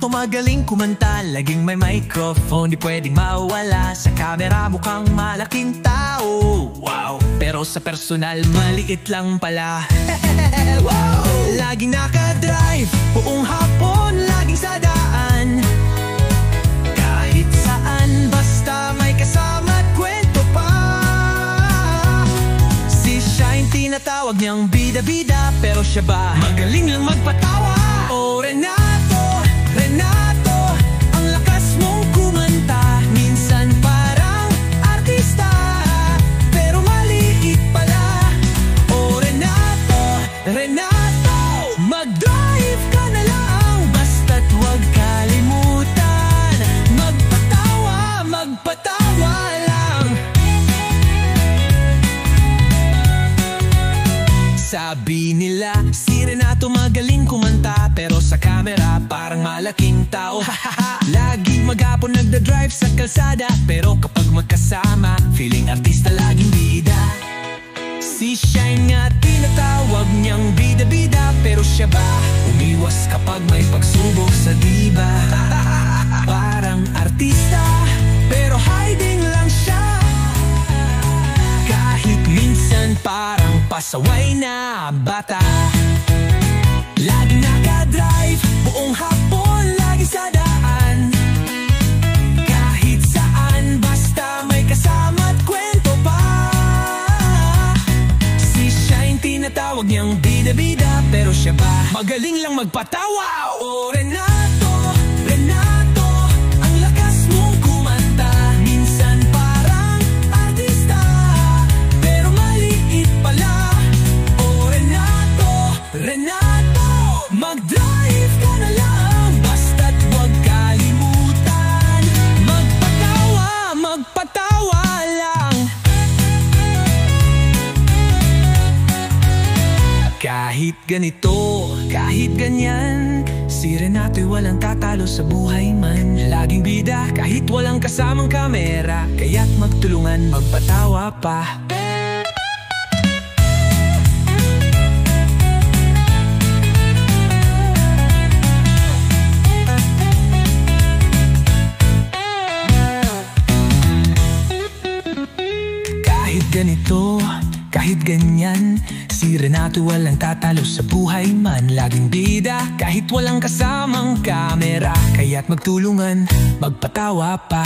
Renato magaling kumanta, laging may microphone, di pwedeng mawala. Sa camera mukhang malaking tao, wow. Pero sa personal, maliit lang pala. Wow. Laging nakadrive, buong hapon, laging sa daan. Kahit saan, basta may kasama at kwento pa. Si Shine, tinatawag niyang bida-bida, pero siya ba magaling lang magpatawa? Oh Renato, Renato, ang lakas mong kumanta. Minsan parang artista, pero maliit pala. Oh Renato, Renato, mag-drive ka na lang, basta't huwag kalimutan magpatawa, magpatawa lang. Sabi nila, si Renato magaling kumanta, pero sa camera parang malaking tao. Laging maghapon nagda-drive sa kalsada, pero kapag magkasama, feeling artista laging bida. Si Shine nga tinatawag niyang bida-bida, pero siya ba umiwas kapag may pagsubok sa diba? Parang artista, pero hiding lang siya. Kahit minsan parang pasaway na bata. Laging nakadrive, buong hapon, lagi sa daan. Kahit saan, basta may kasama at kwento pa. Si Shine, tinatawag niyang bida-bida, pero siya ba magaling lang magpatawa? Oh Renato, Renato, ang lakas mong kumanta. Minsan parang artista, pero maliit pala. Oh Renato, Renato, mag-drive ka na lang, basta't huwag kalimutan magpatawa, magpatawa lang. Kahit ganito, kahit ganyan, si Renato'y walang tatalo sa buhay man. Laging bida kahit walang kasamang kamera, kaya't magtulungan magpatawa pa. Ganito, kahit ganyan, si Renato walang tatalo sa buhay man. Laging bida, kahit walang kasamang kamera, kaya't magtulungan, magpatawa pa.